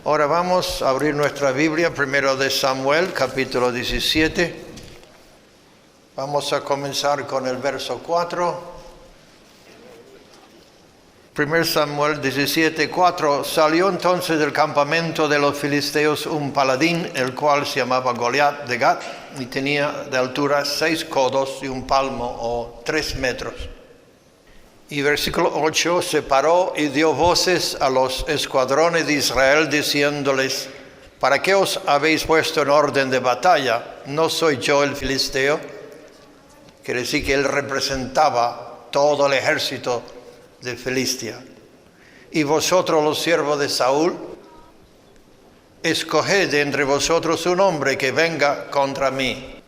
Ahora vamos a abrir nuestra Biblia, primero de Samuel, capítulo 17. Vamos a comenzar con el verso 4. 1 Samuel 17, 4. Salió entonces del campamento de los filisteos un paladín, el cual se llamaba Goliat de Gat, y tenía de altura 6 codos y un palmo, o 3 metros. Y versículo 8, se paró y dio voces a los escuadrones de Israel, diciéndoles: ¿para qué os habéis puesto en orden de batalla? ¿No soy yo el filisteo? Quiere decir que él representaba todo el ejército de Filistia. Y vosotros, los siervos de Saúl, escoged de entre vosotros un hombre que venga contra mí.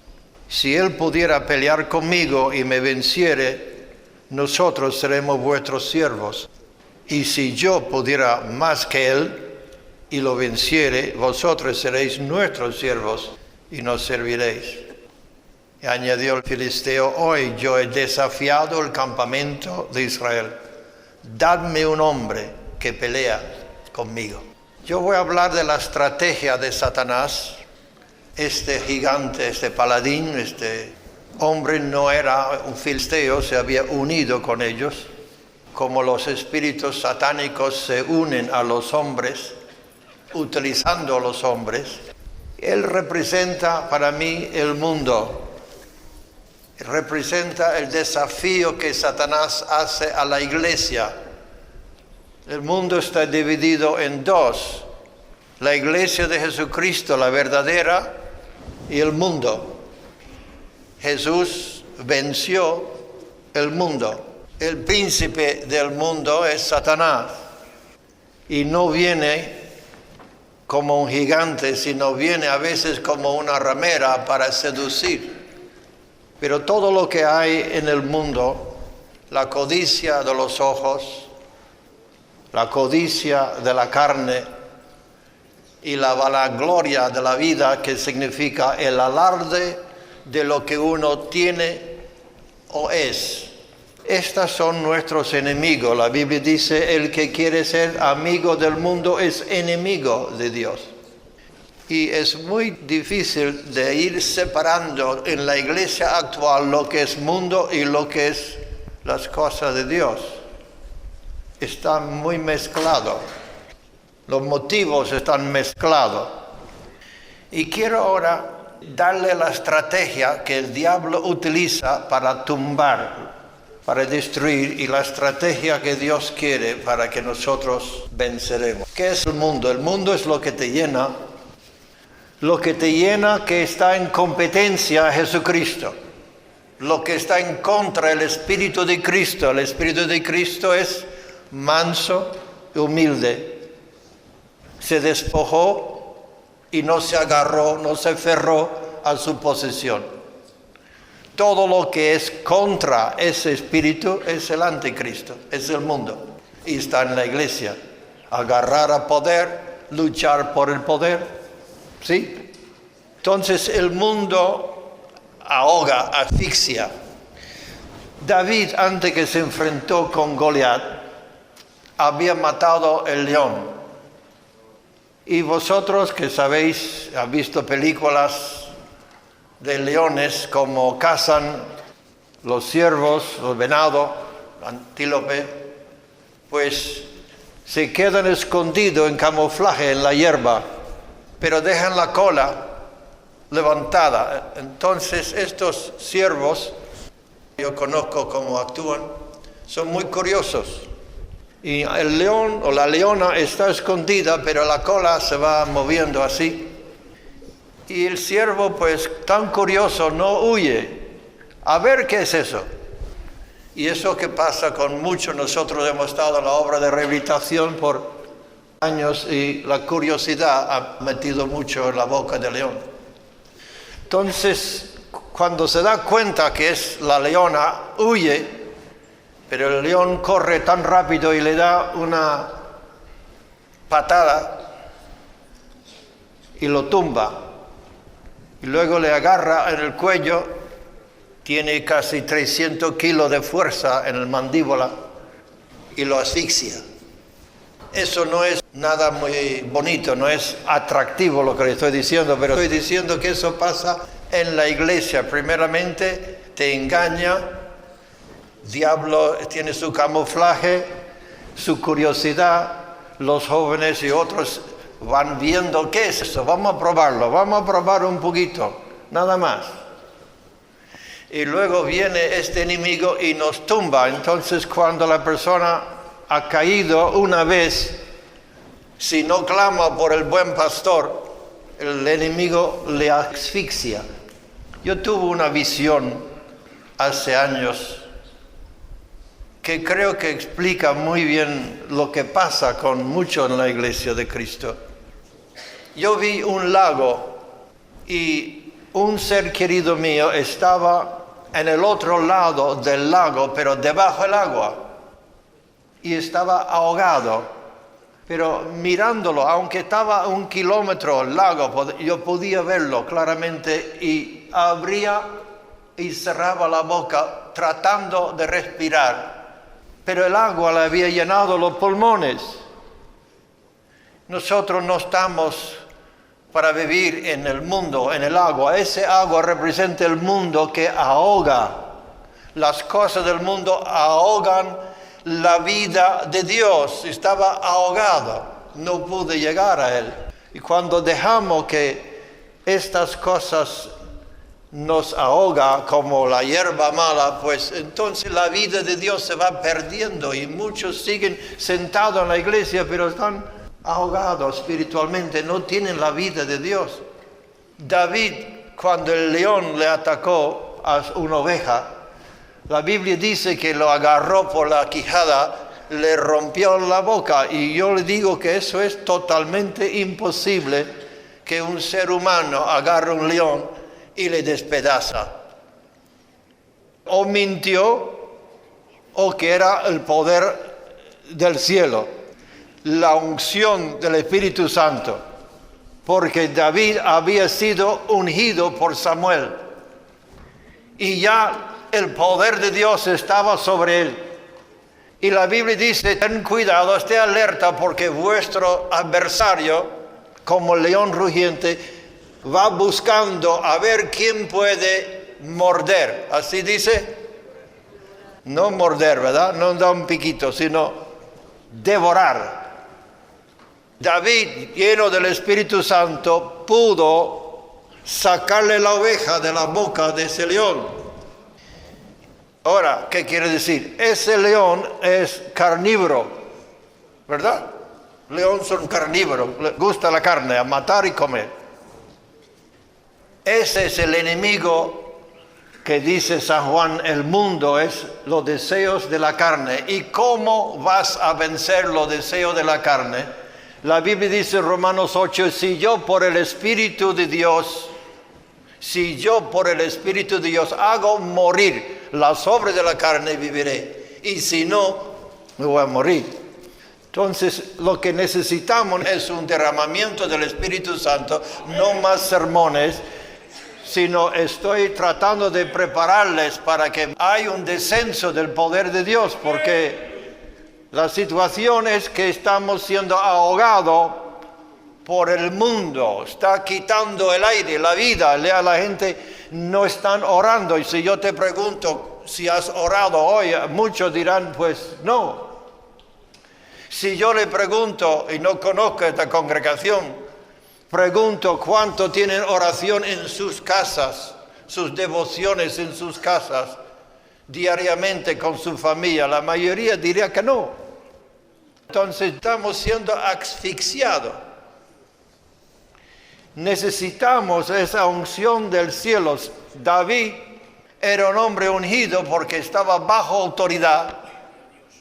Si él pudiera pelear conmigo y me venciere, nosotros seremos vuestros siervos. Y si yo pudiera más que él y lo venciere, vosotros seréis nuestros siervos y nos serviréis. Y añadió el filisteo: hoy yo he desafiado el campamento de Israel. Dadme un hombre que pelea conmigo. Yo voy a hablar de la estrategia de Satanás. Este gigante, este paladín, este hombre no era un filisteo, se había unido con ellos, como los espíritus satánicos se unen a los hombres, utilizando a los hombres. Él representa para mí el mundo. Representa el desafío que Satanás hace a la iglesia. El mundo está dividido en dos: la iglesia de Jesucristo, la verdadera, y el mundo. Jesús venció el mundo. El príncipe del mundo es Satanás, y no viene como un gigante, sino viene a veces como una ramera para seducir. Pero todo lo que hay en el mundo, la codicia de los ojos, la codicia de la carne y la vanagloria de la vida, que significa el alarde de lo que uno tiene o es. Estas son nuestros enemigos. La Biblia dice: el que quiere ser amigo del mundo es enemigo de Dios. Y es muy difícil de ir separando en la iglesia actual lo que es mundo y lo que es las cosas de Dios. Está muy mezclado. Los motivos están mezclados. Y quiero ahora darle la estrategia que el diablo utiliza para tumbar, para destruir, y la estrategia que Dios quiere para que nosotros venceremos. ¿Qué es el mundo? El mundo es lo que te llena. Lo que te llena, que está en competencia a Jesucristo. Lo que está en contra del Espíritu de Cristo. El Espíritu de Cristo es manso y humilde. Se despojó y no se agarró, no se aferró a su posesión. Todo lo que es contra ese espíritu es el anticristo, es el mundo. Y está en la iglesia. Agarrar a poder, luchar por el poder. ¿Sí? Entonces el mundo ahoga, asfixia. David, antes que se enfrentó con Goliat, había matado el león. Y vosotros que sabéis, habéis visto películas de leones, como cazan los ciervos, los venados, el antílope, pues se quedan escondidos en camuflaje en la hierba, pero dejan la cola levantada. Entonces estos ciervos, yo conozco cómo actúan, son muy curiosos. Y el león o la leona está escondida, pero la cola se va moviendo así. Y el ciervo, pues tan curioso, no huye. A ver qué es eso. Y eso que pasa con muchos. Nosotros hemos estado en la obra de rehabilitación por años y la curiosidad ha metido mucho en la boca del león. Entonces, cuando se da cuenta que es la leona, huye. Pero el león corre tan rápido y le da una patada y lo tumba. Y luego le agarra en el cuello. Tiene casi 300 kilos de fuerza en el mandíbula y lo asfixia. Eso no es nada muy bonito, no es atractivo lo que le estoy diciendo, pero estoy diciendo que eso pasa en la iglesia. Primeramente te engaña, diablo tiene su camuflaje, su curiosidad, los jóvenes y otros van viendo qué es eso, vamos a probarlo, vamos a probar un poquito, nada más. Y luego viene este enemigo y nos tumba. Entonces cuando la persona ha caído una vez, si no clama por el buen pastor, el enemigo le asfixia. Yo tuve una visión hace años que creo que explica muy bien lo que pasa con mucho en la iglesia de Cristo. Yo vi un lago y un ser querido mío estaba en el otro lado del lago, pero debajo del agua, y estaba ahogado. Pero mirándolo, aunque estaba a 1 kilómetro el lago, yo podía verlo claramente y abría y cerraba la boca tratando de respirar. Pero el agua le había llenado los pulmones. Nosotros no estamos para vivir en el mundo, en el agua. Ese agua representa el mundo que ahoga. Las cosas del mundo ahogan la vida de Dios. Estaba ahogado, no pude llegar a Él. Y cuando dejamos que estas cosas nos ahoga como la hierba mala, pues entonces la vida de Dios se va perdiendo y muchos siguen sentados en la iglesia, pero están ahogados espiritualmente, no tienen la vida de Dios. David, cuando el león le atacó a una oveja, la Biblia dice que lo agarró por la quijada, le rompió la boca, y yo le digo que eso es totalmente imposible, que un ser humano agarre un león y le despedaza. O mintió, o que era el poder del cielo, la unción del Espíritu Santo, porque David había sido ungido por Samuel y ya el poder de Dios estaba sobre él. Y la Biblia dice: ten cuidado, esté alerta, porque vuestro adversario, como león rugiente, va buscando a ver quién puede morder. Así dice. No morder, ¿verdad? No da un piquito, sino devorar. David, lleno del Espíritu Santo, pudo sacarle la oveja de la boca de ese león. Ahora, ¿qué quiere decir? Ese león es carnívoro, ¿verdad? Leones son carnívoros, les gusta la carne, a matar y comer. Ese es el enemigo que dice San Juan: el mundo es los deseos de la carne. ¿Y cómo vas a vencer los deseos de la carne? La Biblia dice en Romanos 8: si yo por el Espíritu de Dios hago morir las obras de la carne, viviré. Y si no, me voy a morir. Entonces, lo que necesitamos es un derramamiento del Espíritu Santo, no más sermones, sino estoy tratando de prepararles para que haya un descenso del poder de Dios, porque la situación es que estamos siendo ahogados por el mundo, está quitando el aire, la vida. La gente no están orando, y si yo te pregunto si has orado hoy, muchos dirán pues no. Si yo le pregunto, y no conozco esta congregación, pregunto cuánto tienen oración en sus casas, sus devociones en sus casas, diariamente con su familia, la mayoría diría que no. Entonces estamos siendo asfixiados. Necesitamos esa unción del cielo. David era un hombre ungido porque estaba bajo autoridad.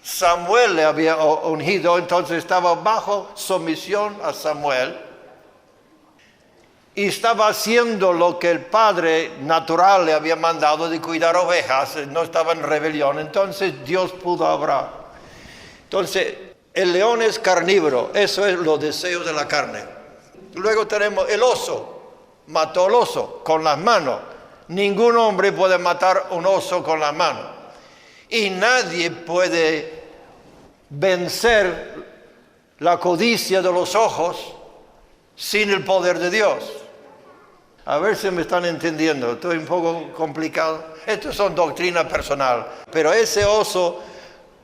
Samuel le había ungido, entonces estaba bajo sumisión a Samuel. Y estaba haciendo lo que el padre natural le había mandado, de cuidar ovejas, no estaba en rebelión. Entonces Dios pudo obrar. Entonces el león es carnívoro, eso es los deseos de la carne. Luego tenemos el oso, mató al oso con las manos. Ningún hombre puede matar un oso con las manos. Y nadie puede vencer la codicia de los ojos sin el poder de Dios. A ver si me están entendiendo, estoy un poco complicado. Esto son doctrina personal, pero ese oso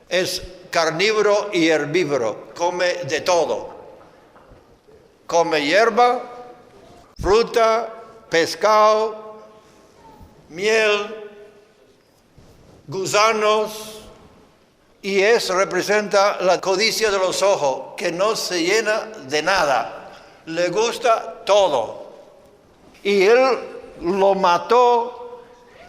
es carnívoro y herbívoro, come de todo. Come hierba, fruta, pescado, miel, gusanos, y eso representa la codicia de los ojos, que no se llena de nada, le gusta todo. Y él lo mató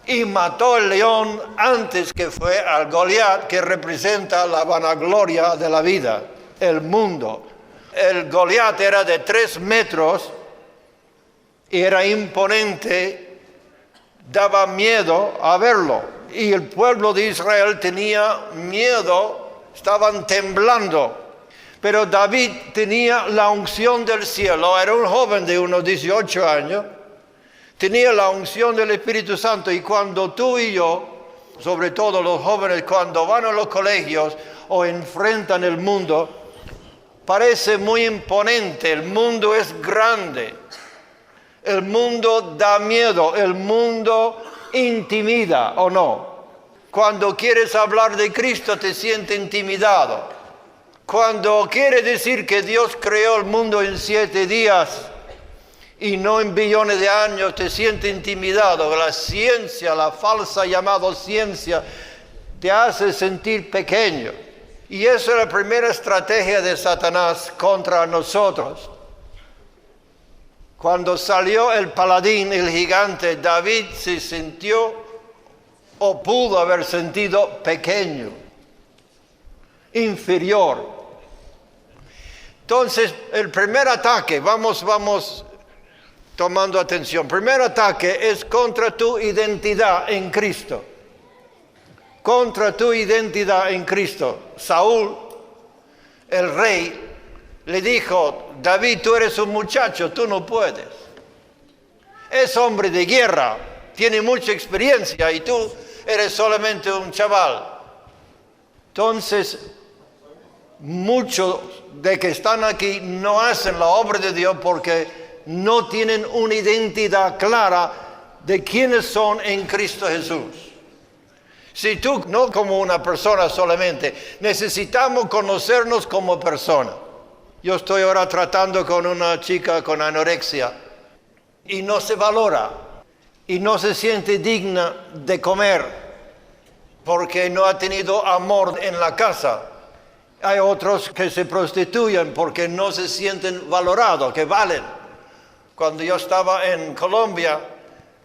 y mató el león antes que fue al Goliat, que representa la vanagloria de la vida, el mundo. El Goliat era de 3 metros y era imponente, daba miedo a verlo. Y el pueblo de Israel tenía miedo, estaban temblando. Pero David tenía la unción del cielo, era un joven de unos 18 años, tenía la unción del Espíritu Santo, y cuando tú y yo, sobre todo los jóvenes, cuando van a los colegios o enfrentan el mundo, parece muy imponente, el mundo es grande, el mundo da miedo, el mundo intimida, ¿o no? Cuando quieres hablar de Cristo te sientes intimidado. Cuando quiere decir que Dios creó el mundo en 7 días y no en billones de años, te sientes intimidado. La ciencia, la falsa llamada ciencia, te hace sentir pequeño. Y esa es la primera estrategia de Satanás contra nosotros. Cuando salió el paladín, el gigante, David se sintió o pudo haber sentido pequeño, inferior. Entonces, el primer ataque, vamos tomando atención. El primer ataque es contra tu identidad en Cristo. Contra tu identidad en Cristo. Saúl, el rey, le dijo: David, tú eres un muchacho, tú no puedes. Es hombre de guerra, tiene mucha experiencia y tú eres solamente un chaval. Entonces, muchos de que están aquí no hacen la obra de Dios porque no tienen una identidad clara de quiénes son en Cristo Jesús. Si tú, no como una persona solamente, necesitamos conocernos como persona. Yo estoy ahora tratando con una chica con anorexia y no se valora y no se siente digna de comer porque no ha tenido amor en la casa. Hay otros que se prostituyen porque no se sienten valorados, que valen. Cuando yo estaba en Colombia,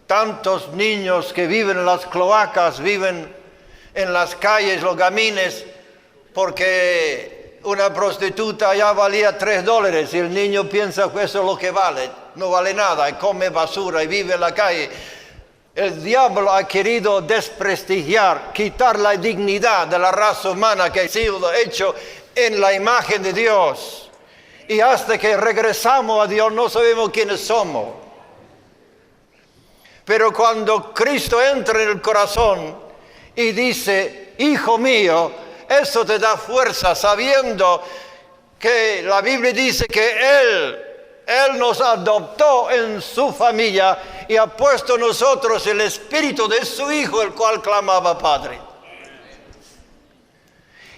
tantos niños que viven en las cloacas, viven en las calles, los gamines, porque una prostituta ya valía $3 y el niño piensa que eso es lo que vale. No vale nada, y come basura y vive en la calle. El diablo ha querido desprestigiar, quitar la dignidad de la raza humana que ha sido hecho en la imagen de Dios. Y hasta que regresamos a Dios no sabemos quiénes somos. Pero cuando Cristo entra en el corazón y dice: hijo mío, eso te da fuerza, sabiendo que la Biblia dice que Él nos adoptó en su familia y ha puesto en nosotros el espíritu de su Hijo, el cual clamaba Padre.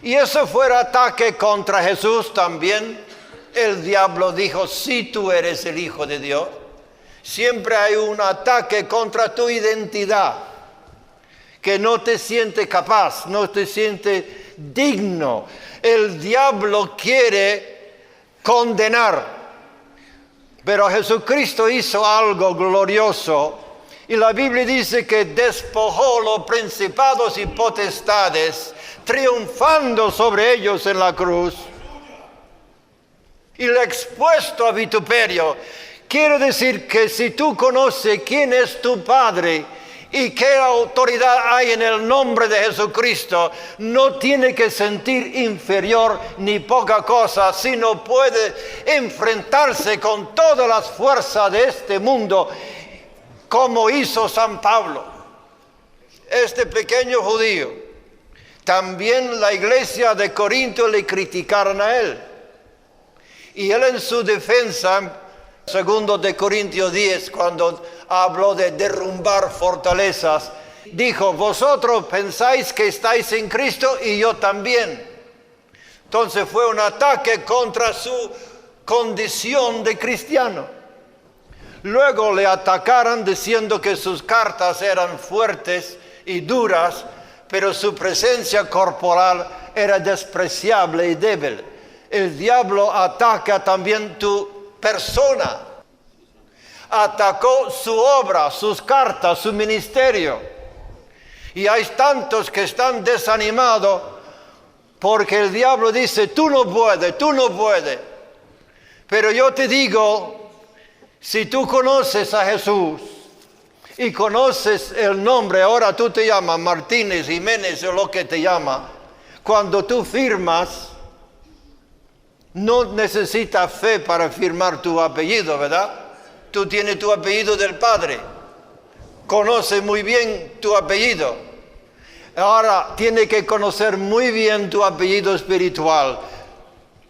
Y eso fue ataque contra Jesús también. El diablo dijo: si tú eres el Hijo de Dios. Siempre hay un ataque contra tu identidad, que no te siente capaz, no te siente digno. El diablo quiere condenar. Pero Jesucristo hizo algo glorioso. Y la Biblia dice que despojó los principados y potestades, triunfando sobre ellos en la cruz. Y le ha expuesto a vituperio. Quiere decir que si tú conoces quién es tu Padre y qué autoridad hay en el nombre de Jesucristo, no tiene que sentir inferior ni poca cosa, sino puede enfrentarse con todas las fuerzas de este mundo, como hizo San Pablo, este pequeño judío. También la iglesia de Corinto le criticaron a él. Y él en su defensa, segundo de Corintios 10, cuando habló de derrumbar fortalezas, dijo, vosotros pensáis que estáis en Cristo y yo también. Entonces fue un ataque contra su condición de cristiano. Luego le atacaron diciendo que sus cartas eran fuertes y duras, pero su presencia corporal era despreciable y débil. El diablo ataca también tu persona. Atacó su obra, sus cartas, su ministerio. Y hay tantos que están desanimados porque el diablo dice, tú no puedes. Pero yo te digo, si tú conoces a Jesús y conoces el nombre, ahora tú te llamas Martínez, Jiménez o lo que te llama, cuando tú firmas, no necesitas fe para firmar tu apellido, ¿verdad? Tú tienes tu apellido del Padre. Conoces muy bien tu apellido. Ahora tienes que conocer muy bien tu apellido espiritual.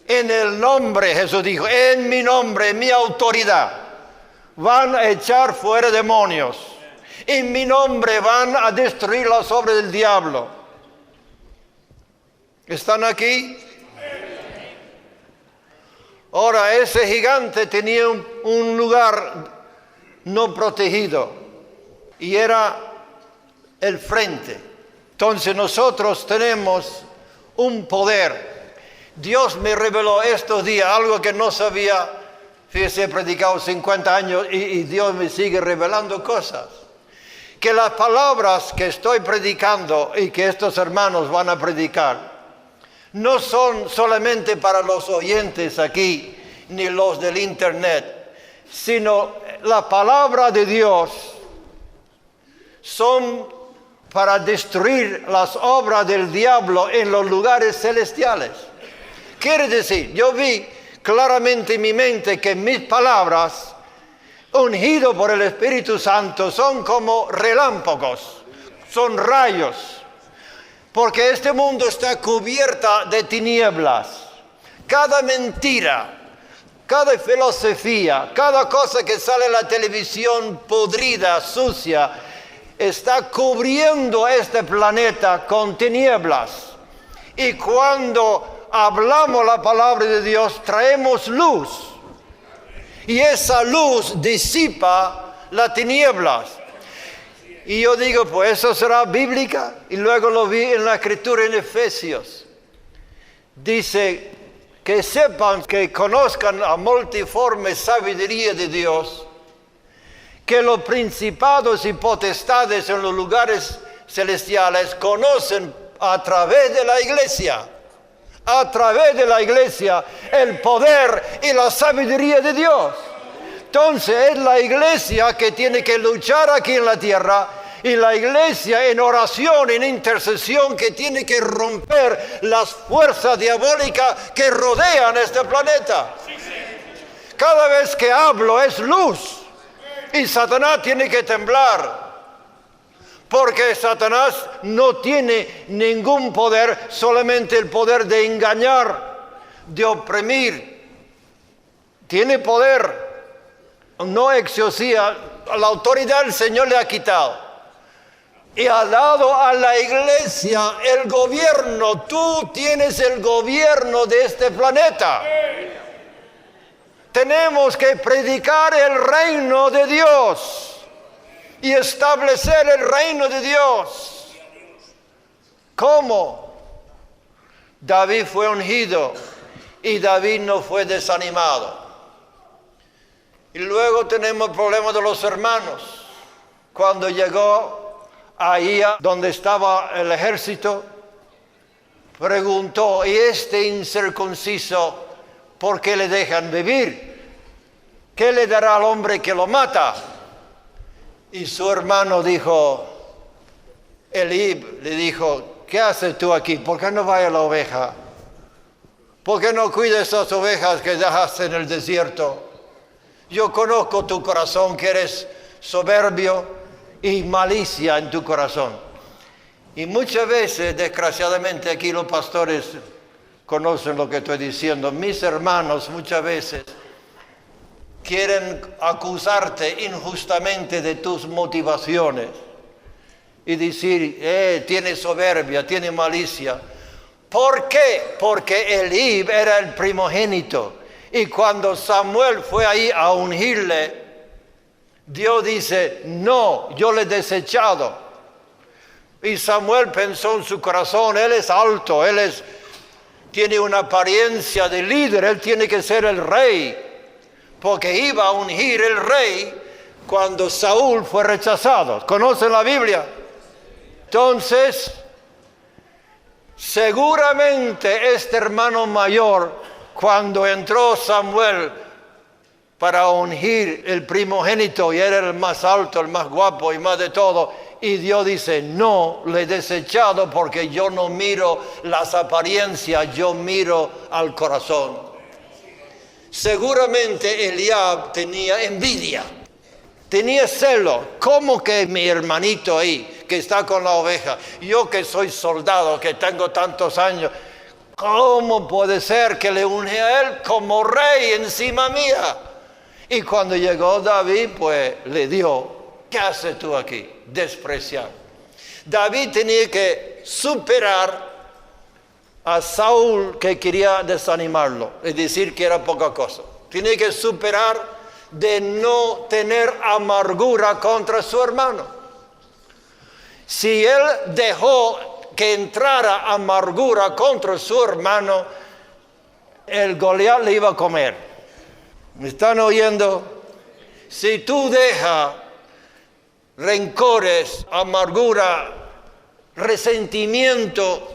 En el nombre, Jesús dijo, en mi nombre, en mi autoridad, van a echar fuera demonios. En mi nombre van a destruir las obras del diablo. ¿Están aquí? Ahora, ese gigante tenía un lugar no protegido y era el frente. Entonces nosotros tenemos un poder. Dios me reveló estos días algo que no sabía. Fíjese, he predicado 50 años y Dios me sigue revelando cosas. Que las palabras que estoy predicando y que estos hermanos van a predicar no son solamente para los oyentes aquí, ni los del internet, sino la palabra de Dios son para destruir las obras del diablo en los lugares celestiales. Quiere decir, yo vi claramente en mi mente que mis palabras, ungidas por el Espíritu Santo, son como relámpagos, son rayos. Porque este mundo está cubierta de tinieblas. Cada mentira, cada filosofía, cada cosa que sale en la televisión podrida, sucia, está cubriendo este planeta con tinieblas. Y cuando hablamos la palabra de Dios, traemos luz. Y esa luz disipa las tinieblas. Y yo digo, pues eso será bíblica. Y luego lo vi en la escritura en Efesios. Dice que sepan, que conozcan la multiforme sabiduría de Dios, que los principados y potestades en los lugares celestiales conocen a través de la iglesia. A través de la iglesia, el poder y la sabiduría de Dios. Entonces es la iglesia que tiene que luchar aquí en la tierra y la iglesia en oración, en intercesión, que tiene que romper las fuerzas diabólicas que rodean este planeta. Cada vez que hablo es luz y Satanás tiene que temblar. Porque Satanás no tiene ningún poder, solamente el poder de engañar, de oprimir. Tiene poder. No exorcía, la autoridad el Señor le ha quitado. Y ha dado a la iglesia el gobierno. Tú tienes el gobierno de este planeta. Tenemos que predicar el reino de Dios y establecer el reino de Dios. ¿Cómo? David fue ungido y David no fue desanimado. Y luego tenemos el problema de los hermanos. Cuando llegó ahí donde estaba el ejército, preguntó, ¿y este incircunciso por qué le dejan vivir? ¿Qué le dará al hombre que lo mata? Y su hermano dijo, Eliab le dijo, ¿qué haces tú aquí? ¿Por qué no vaya la oveja? ¿Por qué no cuidas esas ovejas que dejaste en el desierto? Yo conozco tu corazón, que eres soberbio y malicia en tu corazón. Y muchas veces, desgraciadamente, aquí los pastores conocen lo que estoy diciendo. Mis hermanos muchas veces quieren acusarte injustamente de tus motivaciones y decir, tiene soberbia, tiene malicia. ¿Por qué? Porque Elí era el primogénito. Y cuando Samuel fue ahí a ungirle, Dios dice, no, yo le he desechado. Y Samuel pensó en su corazón, él es alto, tiene una apariencia de líder, él tiene que ser el rey, porque iba a ungir el rey cuando Saúl fue rechazado. ¿Conocen la Biblia? Entonces, seguramente este hermano mayor, cuando entró Samuel para ungir el primogénito, y era el más alto, el más guapo y más de todo, y Dios dice, no, le he desechado porque yo no miro las apariencias, yo miro al corazón. Seguramente Eliab tenía envidia, tenía celo. ¿Cómo que mi hermanito ahí, que está con la oveja, yo que soy soldado, que tengo tantos años, cómo puede ser que le unge a él como rey encima mía? Y cuando llegó David, pues le dio, ¿qué haces tú aquí? Despreciar. David tenía que superar a Saúl, que quería desanimarlo, es decir, que era poca cosa. Tenía que superar de no tener amargura contra su hermano. Si él dejó que entrara amargura contra su hermano, el Goliat le iba a comer. ¿Me están oyendo? Si tú dejas rencores, amargura, resentimiento,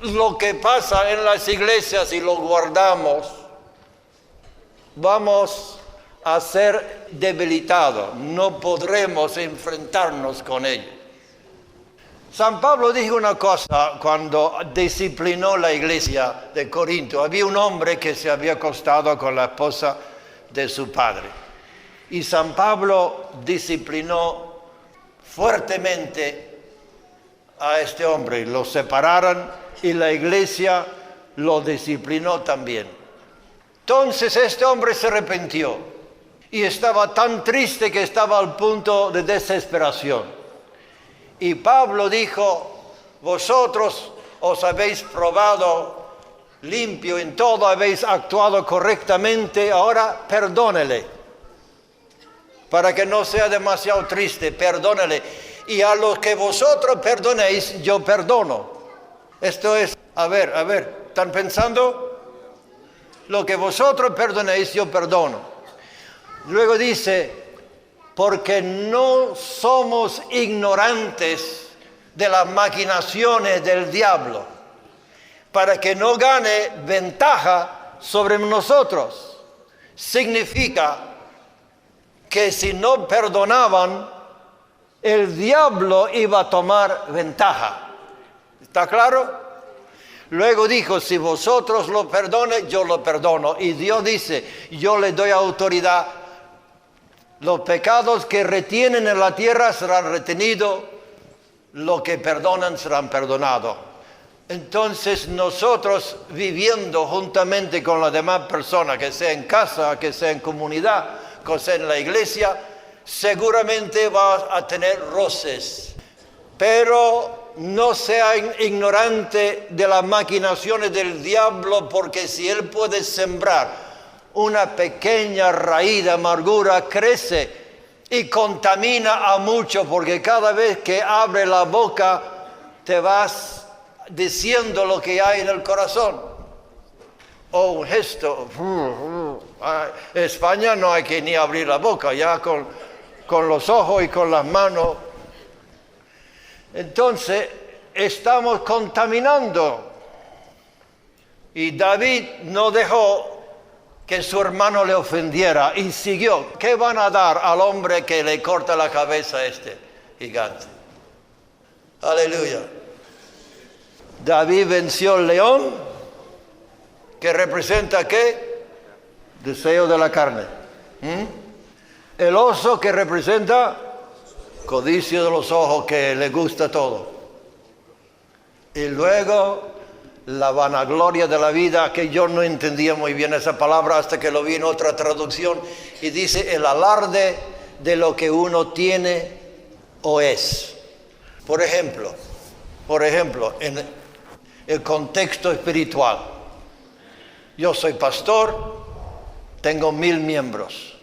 lo que pasa en las iglesias y lo guardamos, vamos a ser debilitados, no podremos enfrentarnos con ellos. San Pablo dijo una cosa cuando disciplinó la iglesia de Corinto. Había un hombre que se había acostado con la esposa de su padre. Y San Pablo disciplinó fuertemente a este hombre. Lo separaron y la iglesia lo disciplinó también. Entonces este hombre se arrepintió y estaba tan triste que estaba al punto de desesperación. Y Pablo dijo, vosotros os habéis probado limpio en todo, habéis actuado correctamente, ahora perdónele. Para que no sea demasiado triste, perdónele. Y a los que vosotros perdonéis, yo perdono. Esto es, a ver, ¿están pensando? Lo que vosotros perdonéis, yo perdono. Luego dice, porque no somos ignorantes de las maquinaciones del diablo, para que no gane ventaja sobre nosotros. Significa que si no perdonaban, el diablo iba a tomar ventaja. ¿Está claro? Luego dijo, si vosotros lo perdones, yo lo perdono. Y Dios dice, yo le doy autoridad. Los pecados que retienen en la tierra serán retenidos, los que perdonan serán perdonados. Entonces nosotros viviendo juntamente con las demás personas, que sea en casa, que sea en comunidad, que sea en la iglesia, seguramente va a tener roces. Pero no sean ignorantes de las maquinaciones del diablo, porque si él puede sembrar una pequeña raíz de amargura, crece y contamina a muchos, porque cada vez que abre la boca te vas diciendo lo que hay en el corazón. O un gesto. En España no hay que ni abrir la boca, ya con los ojos y con las manos. Entonces estamos contaminando. Y David no dejó que su hermano le ofendiera y siguió. ¿Qué van a dar al hombre que le corta la cabeza a este gigante? Aleluya. David venció al león, que representa ¿qué? Deseo de la carne. El oso, que representa codicia de los ojos, que le gusta todo. Y luego la vanagloria de la vida, que yo no entendía muy bien esa palabra hasta que lo vi en otra traducción, y dice el alarde de lo que uno tiene o es. Por ejemplo, en el contexto espiritual, yo soy pastor, tengo 1000 miembros.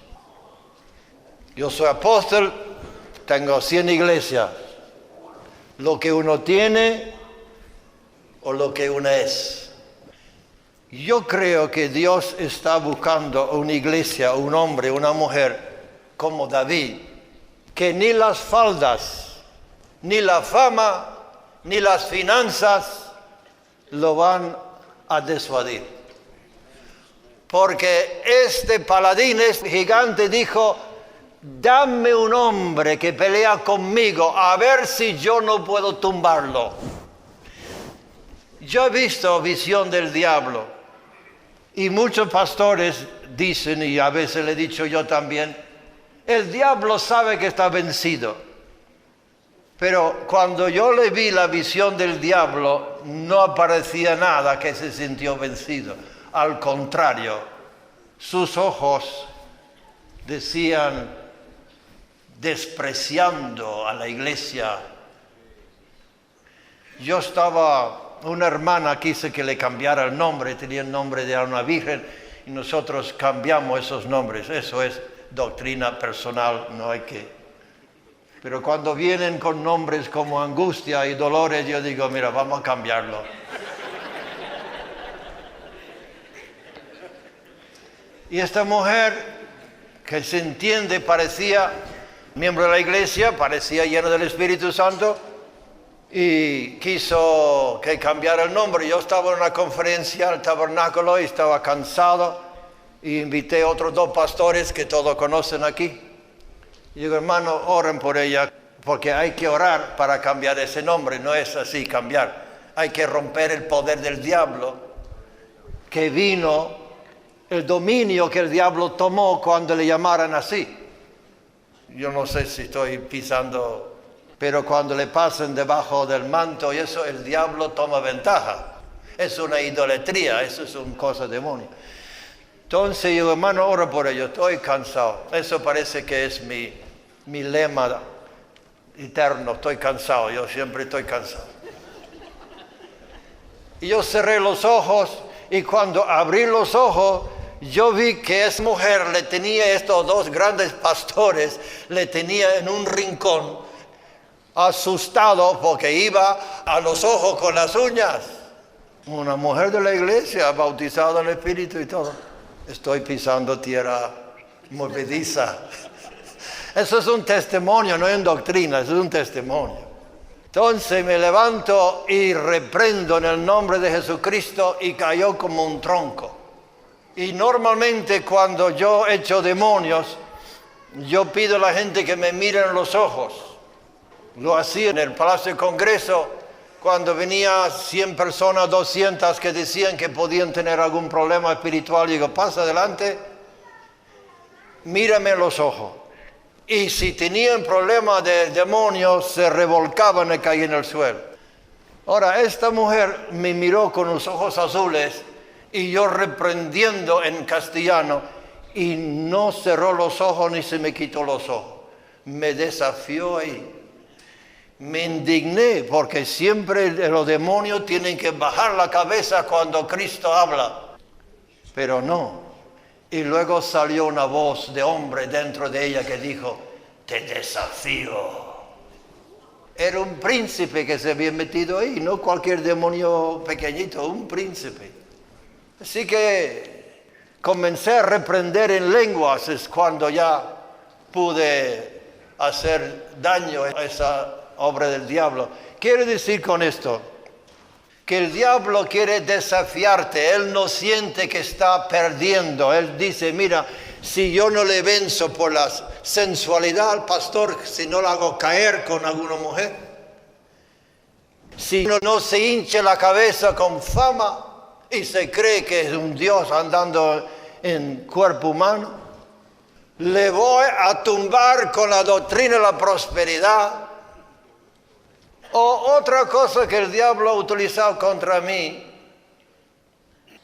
Yo soy apóstol, tengo 100 iglesias. Lo que uno tiene o lo que uno es. Yo creo que Dios está buscando una iglesia, un hombre, una mujer como David, que ni las faldas, ni la fama, ni las finanzas lo van a disuadir. Porque este paladín, este gigante dijo, dame un hombre que pelea conmigo, a ver si yo no puedo tumbarlo. Yo he visto visión del diablo y muchos pastores dicen, y a veces le he dicho yo también, el diablo sabe que está vencido. Pero cuando yo le vi la visión del diablo, no aparecía nada que se sintió vencido. Al contrario, sus ojos decían, despreciando a la iglesia. Yo una hermana quise que le cambiara el nombre, tenía el nombre de una virgen, y nosotros cambiamos esos nombres. Eso es doctrina personal, no hay que... Pero cuando vienen con nombres como Angustia y Dolores, yo digo, mira, vamos a cambiarlo. Y esta mujer, que se entiende, parecía miembro de la iglesia, parecía lleno del Espíritu Santo, y quiso que cambiara el nombre. Yo estaba en una conferencia al tabernáculo y estaba cansado, y invité a otros 2 pastores que todos conocen aquí. Y digo, hermano, oren por ella, porque hay que orar para cambiar ese nombre. No es así cambiar. Hay que romper el poder del diablo, que vino, el dominio que el diablo tomó cuando le llamaran así. Yo no sé si estoy pisando, pero cuando le pasen debajo del manto y eso, el diablo toma ventaja. Es una idolatría, eso es una cosa demonio. Entonces yo, hermano, ora por ello, estoy cansado. Eso parece que es mi lema eterno, estoy cansado, yo siempre estoy cansado. Y yo cerré los ojos, y cuando abrí los ojos, yo vi que esa mujer le tenía estos 2 grandes pastores, le tenía en un rincón, asustado porque iba a los ojos con las uñas. Una mujer de la iglesia, bautizada en el Espíritu y todo. Estoy pisando tierra movediza. Eso es un testimonio, no es una doctrina, eso es un testimonio. Entonces me levanto y reprendo en el nombre de Jesucristo, y cayó como un tronco. Y normalmente cuando yo echo demonios, yo pido a la gente que me mire en los ojos. Lo hacía en el Palacio de Congreso, cuando venía 100 personas, 200 que decían que podían tener algún problema espiritual. Digo, pasa adelante, mírame en los ojos. Y si tenían problemas de demonios, se revolcaban y caían en el suelo. Ahora, esta mujer me miró con los ojos azules, y yo reprendiendo en castellano, y no cerró los ojos ni se me quitó los ojos. Me desafió ahí. Me indigné, porque siempre los demonios tienen que bajar la cabeza cuando Cristo habla. Pero no. Y luego salió una voz de hombre dentro de ella que dijo, te desafío. Era un príncipe que se había metido ahí, no cualquier demonio pequeñito, un príncipe. Así que comencé a reprender en lenguas, es cuando ya pude hacer daño a esa obra del diablo. Quiero decir con esto, que el diablo quiere desafiarte. Él no siente que está perdiendo. Él dice, mira, si yo no le venzo por la sensualidad al pastor, si no lo hago caer con alguna mujer, si no se hinche la cabeza con fama y se cree que es un Dios andando en cuerpo humano, le voy a tumbar con la doctrina de la prosperidad. O otra cosa que el diablo ha utilizado contra mí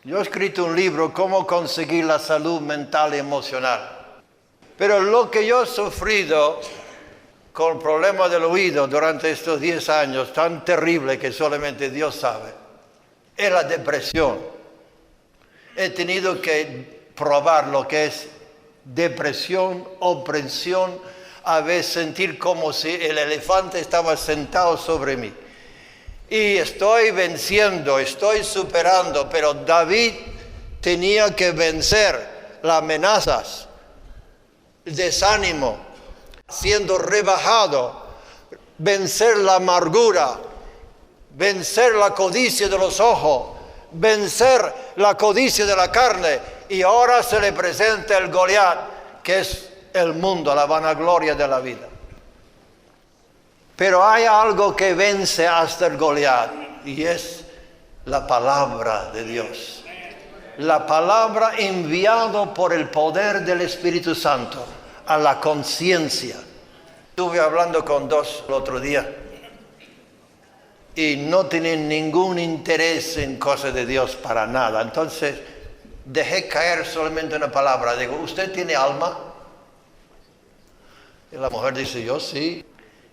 Yo he escrito un libro, Cómo conseguir la salud mental y emocional. Pero lo que yo he sufrido con el problema del oído durante estos 10 años, tan terrible que solamente Dios sabe, es la depresión. He tenido que probar lo que es depresión, opresión, a veces sentir como si el elefante estaba sentado sobre mí. Y estoy venciendo, estoy superando, pero David tenía que vencer las amenazas, el desánimo, siendo rebajado, vencer la amargura, vencer la codicia de los ojos, vencer la codicia de la carne, y ahora se le presenta el Goliat, que es el mundo, la vanagloria de la vida. Pero hay algo que vence hasta el Goliat, y es la palabra de Dios. La palabra enviada por el poder del Espíritu Santo a la conciencia. Estuve hablando con dos el otro día y no tienen ningún interés en cosas de Dios para nada. Entonces dejé caer solamente una palabra. Digo, ¿usted tiene alma? Y la mujer dice, yo sí.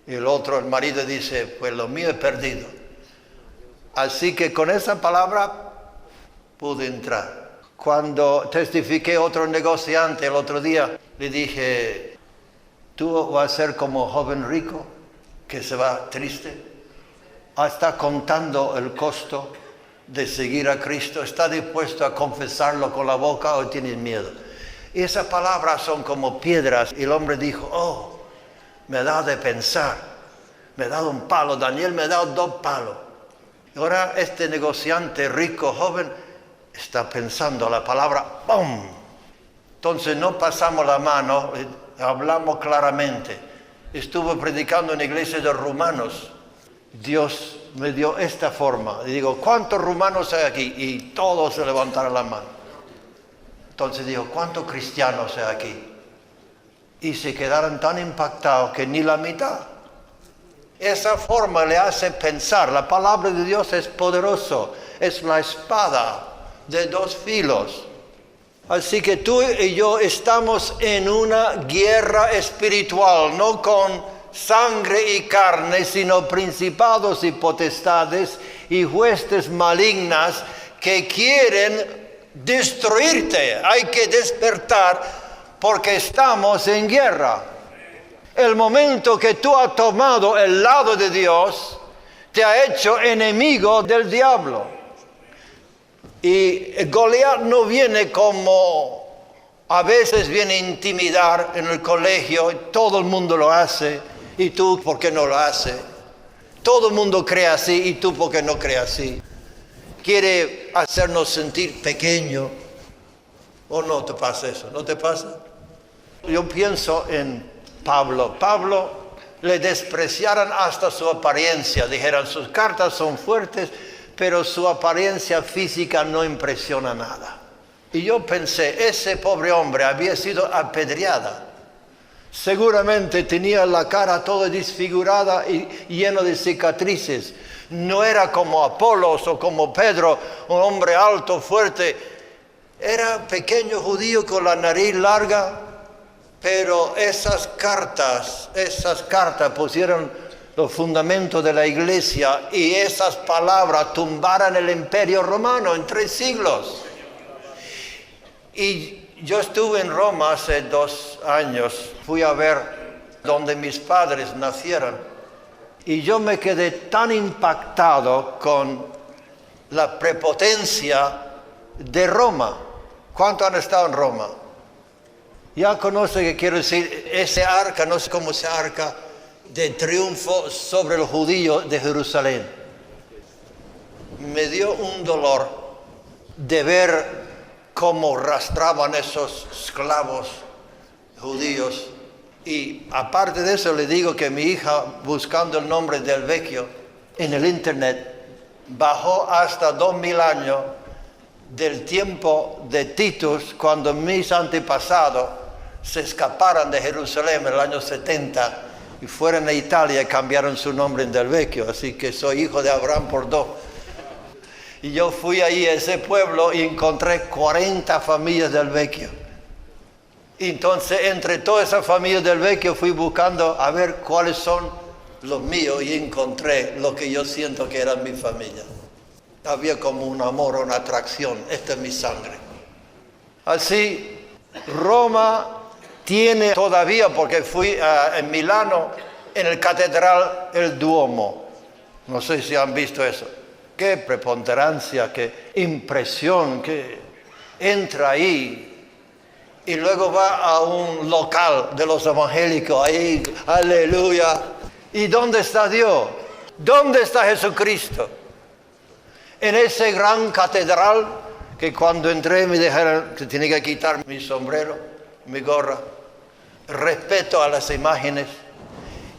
Y el otro, el marido, dice, pues lo mío es perdido. Así que con esa palabra pude entrar. Cuando testifiqué a otro negociante el otro día, le dije, tú vas a ser como joven rico que se va triste. Está contando el costo de seguir a Cristo. Está dispuesto a confesarlo con la boca o tienes miedo. Y esas palabras son como piedras. Y el hombre dijo, oh, me ha dado de pensar. Me ha dado un palo. Daniel me ha dado 2 palos. Y ahora este negociante rico, joven, está pensando la palabra, ¡pum! Entonces no pasamos la mano, hablamos claramente. Estuve predicando en la iglesia de rumanos. Dios me dio esta forma. Y digo, ¿cuántos rumanos hay aquí? Y todos se levantaron la mano. Entonces digo, ¿cuántos cristianos hay aquí? Y se quedaron tan impactados que ni la mitad. Esa forma le hace pensar. La palabra de Dios es poderoso. Es la espada de 2 filos. Así que tú y yo estamos en una guerra espiritual, no con sangre y carne, sino principados y potestades y huestes malignas que quieren destruirte. Hay que despertar porque estamos en guerra. El momento que tú has tomado el lado de Dios, te ha hecho enemigo del diablo. Y Goliat no viene como a veces viene a intimidar en el colegio, todo el mundo lo hace, y tú, ¿por qué no lo haces? Todo el mundo cree así, y tú, ¿por qué no crees así? Quiere hacernos sentir pequeños. ¿O no te pasa eso? ¿No te pasa? Yo pienso en Pablo. Pablo le despreciaron hasta su apariencia. Dijeron, sus cartas son fuertes, pero su apariencia física no impresiona nada. Y yo pensé, ese pobre hombre había sido apedreada. Seguramente tenía la cara toda desfigurada y llena de cicatrices. No era como Apolos o como Pedro, un hombre alto, fuerte. Era pequeño judío con la nariz larga, pero esas cartas pusieron los fundamentos de la iglesia, y esas palabras tumbaron el imperio romano en 3 siglos. Y yo estuve en Roma hace 2 años, fui a ver donde mis padres nacieron, y yo me quedé tan impactado con la prepotencia de Roma. ¿Cuántos han estado en Roma? Ya conoce que quiero decir, ese arca, no sé cómo se arca, de triunfo sobre los judíos de Jerusalén. Me dio un dolor de ver cómo arrastraban esos esclavos judíos. Y aparte de eso, le digo que mi hija, buscando el nombre del Vecchio en el internet, bajó hasta 2000 años del tiempo de Titus, cuando mis antepasados se escaparon de Jerusalén en el año 70 y fueron a Italia y cambiaron su nombre en Del Vecchio. Así que soy hijo de Abraham por 2. Y yo fui ahí a ese pueblo y encontré 40 familias del Vecchio. Entonces, entre todas esas familias del Vecchio fui buscando a ver cuáles son los míos y encontré lo que yo siento que era mi familia. Había como un amor, una atracción. Esta es mi sangre. Así, Roma tiene todavía, porque fui en Milano, en el catedral, el Duomo. No sé si han visto eso. Qué preponderancia, qué impresión, que entra ahí y luego va a un local de los evangélicos, ahí, aleluya. ¿Y dónde está Dios? ¿Dónde está Jesucristo? En ese gran catedral que cuando entré me dijeron que tenía que quitar mi sombrero, mi gorra, respeto a las imágenes.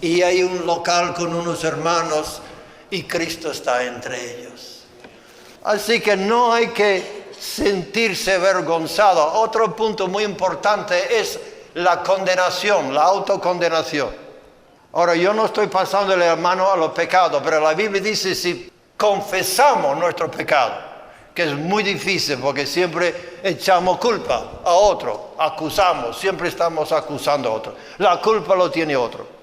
Y hay un local con unos hermanos y Cristo está entre ellos. Así que no hay que sentirse avergonzado. Otro punto muy importante es la condenación, la autocondenación. Ahora, yo no estoy pasándole la mano a los pecados, pero la Biblia dice si confesamos nuestro pecado, que es muy difícil porque siempre echamos culpa a otro, acusamos, siempre estamos acusando a otro. La culpa lo tiene otro.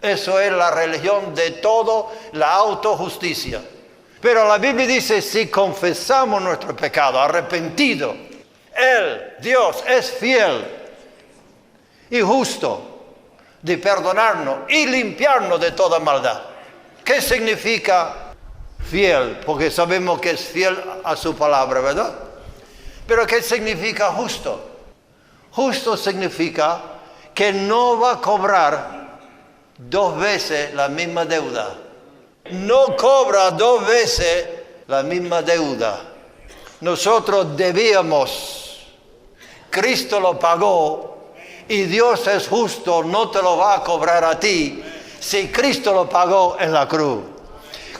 Eso es la religión de todo, la autojusticia. Pero la Biblia dice, si confesamos nuestro pecado, arrepentido, Él, Dios, es fiel y justo de perdonarnos y limpiarnos de toda maldad. ¿Qué significa fiel? Porque sabemos que es fiel a su palabra, ¿verdad? Pero ¿qué significa justo? Justo significa que no va a cobrar 2 veces la misma deuda. No cobra 2 veces la misma deuda. Nosotros debíamos, Cristo lo pagó y Dios es justo, no te lo va a cobrar a ti si Cristo lo pagó en la cruz.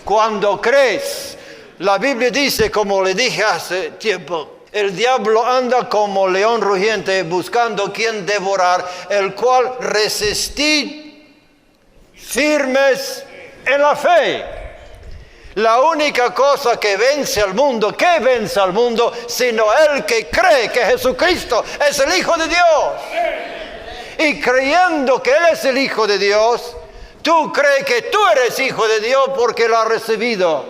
Cuando crees, la Biblia dice, como le dije hace tiempo, el diablo anda como león rugiente buscando quien devorar, el cual resistid firmes en la fe. La única cosa que vence al mundo, ¿qué vence al mundo? Sino el que cree que Jesucristo es el Hijo de Dios. Y creyendo que Él es el Hijo de Dios, tú crees que tú eres hijo de Dios porque lo has recibido.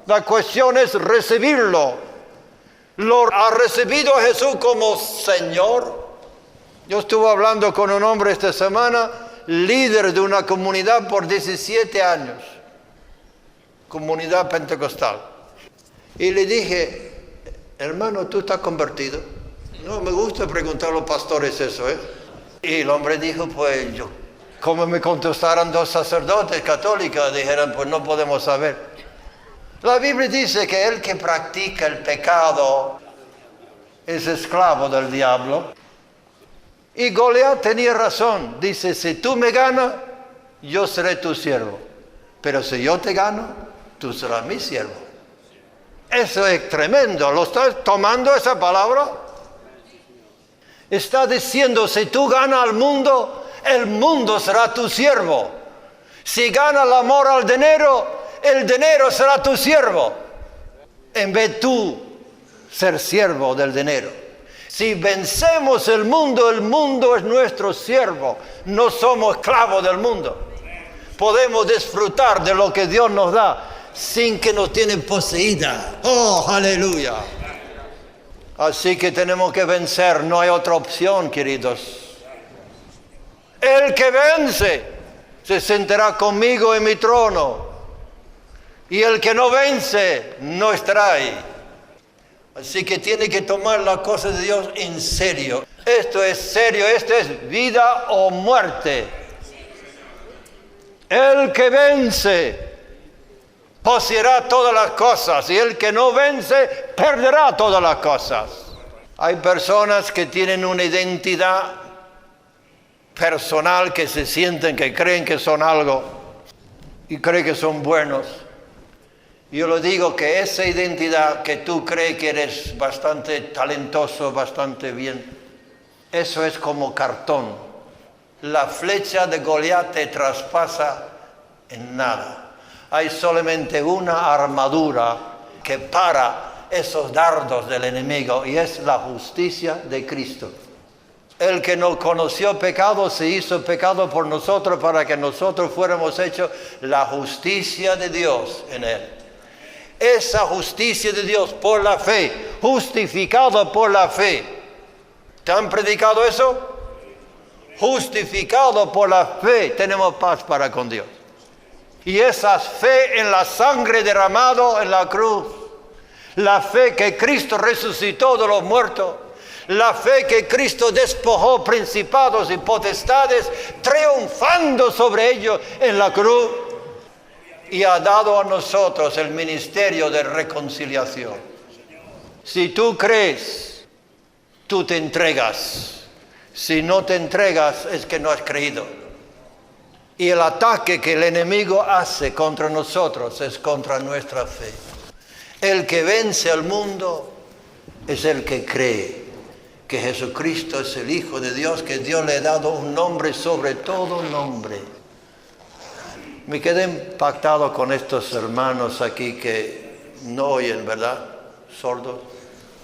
La cuestión es recibirlo. ¿Lo ha recibido Jesús como Señor? Yo estuve hablando con un hombre esta semana, líder de una comunidad por 17 años, comunidad pentecostal. Y le dije, hermano, ¿tú estás convertido? No, me gusta preguntar a los pastores eso, ¿eh? Y el hombre dijo, pues yo, como me contestaron 2 sacerdotes católicos, dijeron, pues no podemos saber. La Biblia dice que el que practica el pecado es esclavo del diablo. Y Goliat tenía razón. Dice, si tú me ganas, yo seré tu siervo. Pero si yo te gano, tú serás mi siervo. Eso es tremendo. ¿Lo estás tomando esa palabra? Está diciendo, si tú ganas al mundo, el mundo será tu siervo. Si gana el amor al dinero, el dinero será tu siervo. En vez de tú ser siervo del dinero. Si vencemos el mundo es nuestro siervo. No somos esclavos del mundo. Podemos disfrutar de lo que Dios nos da sin que nos tienen poseída. ¡Oh, aleluya! Así que tenemos que vencer. No hay otra opción, queridos. El que vence se sentará conmigo en mi trono. Y el que no vence no estará ahí. Así que tiene que tomar las cosas de Dios en serio. Esto es serio, esto es vida o muerte. El que vence poseerá todas las cosas y el que no vence perderá todas las cosas. Hay personas que tienen una identidad personal, que se sienten, que creen que son algo y creen que son buenos. Yo le digo que esa identidad que tú crees que eres bastante talentoso, bastante bien, eso es como cartón. La flecha de Goliat te traspasa en nada. Hay solamente una armadura que para esos dardos del enemigo, y es la justicia de Cristo. El que no conoció pecado se hizo pecado por nosotros para que nosotros fuéramos hechos la justicia de Dios en él. Esa justicia de Dios por la fe, justificado por la fe. ¿Te han predicado eso? Justificado por la fe, tenemos paz para con Dios. Y esa fe en la sangre derramado en la cruz, la fe que Cristo resucitó de los muertos, la fe que Cristo despojó principados y potestades, triunfando sobre ellos en la cruz, y ha dado a nosotros el ministerio de reconciliación. Si tú crees, tú te entregas. Si no te entregas, es que no has creído. Y el ataque que el enemigo hace contra nosotros es contra nuestra fe. El que vence al mundo es el que cree que Jesucristo es el Hijo de Dios, que Dios le ha dado un nombre sobre todo nombre. Me quedé impactado con estos hermanos aquí que no oyen, ¿verdad? Sordos.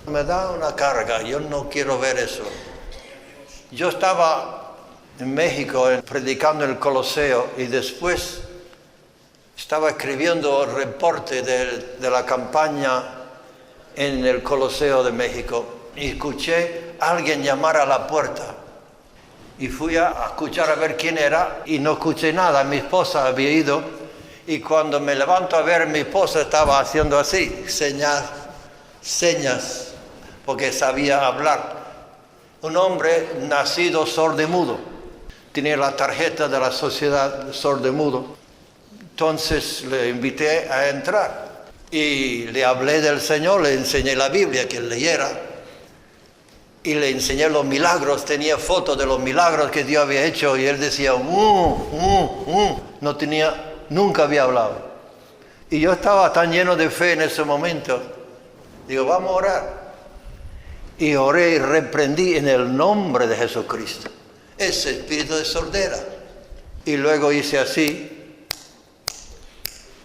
Me da una carga, yo no quiero ver eso. Yo estaba en México predicando en el Coloseo y después estaba escribiendo el reporte de la campaña en el Coloseo de México y escuché a alguien llamar a la puerta y fui a escuchar a ver quién era y no escuché nada. Mi esposa había ido y cuando me levanto a ver, mi esposa estaba haciendo así, señas, porque sabía hablar. Un hombre nacido sordomudo, tenía la tarjeta de la sociedad sordomudo. Entonces le invité a entrar y le hablé del Señor, le enseñé la Biblia que él leyera y le enseñé los milagros. Tenía fotos de los milagros que Dios había hecho y él decía, no tenía, nunca había hablado. Y yo estaba tan lleno de fe en ese momento, digo, vamos a orar. Y oré y reprendí en el nombre de Jesucristo ese espíritu de sordera. Y luego hice así,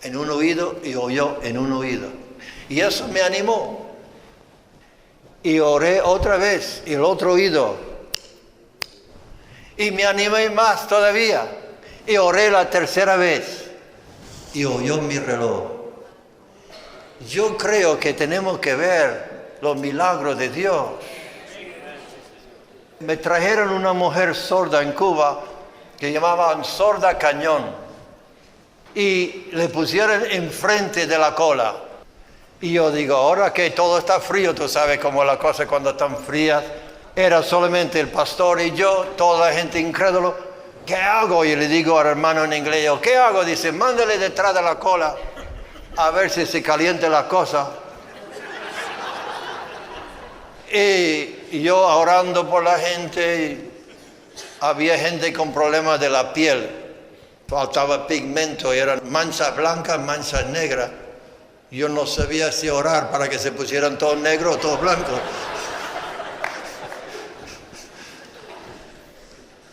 en un oído y oyó en un oído. Y eso me animó. Y oré otra vez, y el otro oído. Y me animé más todavía. Y oré la tercera vez. Y oyó mi reloj. Yo creo que tenemos que ver los milagros de Dios. Me trajeron una mujer sorda en Cuba que llamaban sorda cañón y le pusieron enfrente de la cola. Y yo digo, ahora que todo está frío, tú sabes cómo la cosa cuando están frías, era solamente el pastor y yo, toda la gente incrédula. ¿Qué hago? Y le digo al hermano en inglés, ¿qué hago? Dice, mándale detrás de la cola a ver si se calienta la cosa. Y yo orando por la gente, había gente con problemas de la piel, faltaba pigmento, eran manchas blancas, manchas negras. Yo no sabía si orar para que se pusieran todos negros o todos blancos.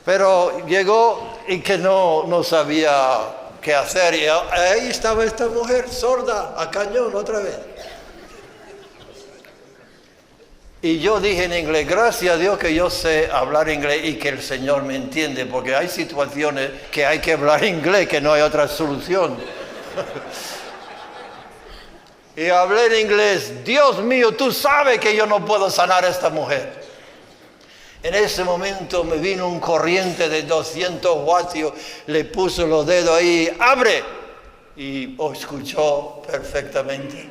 Pero llegó y que no sabía qué hacer. Y ahí estaba esta mujer sorda, a cañón otra vez. Y yo dije en inglés, gracias a Dios que yo sé hablar inglés y que el Señor me entiende, porque hay situaciones que hay que hablar inglés, que no hay otra solución. Y hablé en inglés, Dios mío, tú sabes que yo no puedo sanar a esta mujer. En ese momento me vino un corriente de 200 vatios, le puso los dedos ahí, ¡abre! Y escuchó perfectamente.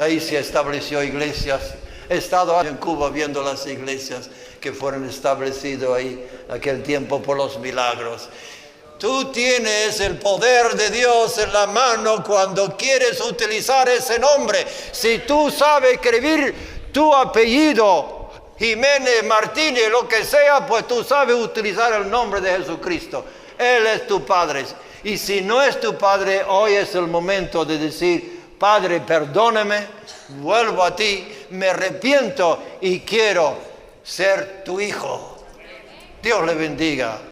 Ahí se estableció iglesias. He estado en Cuba viendo las iglesias que fueron establecidas ahí aquel tiempo por los milagros. Tú tienes el poder de Dios en la mano cuando quieres utilizar ese nombre. Si tú sabes escribir tu apellido, Jiménez, Martínez, lo que sea, pues tú sabes utilizar el nombre de Jesucristo. Él es tu Padre. Y si no es tu Padre, hoy es el momento de decir, Padre, perdóname, vuelvo a ti, me arrepiento y quiero ser tu hijo. Dios le bendiga.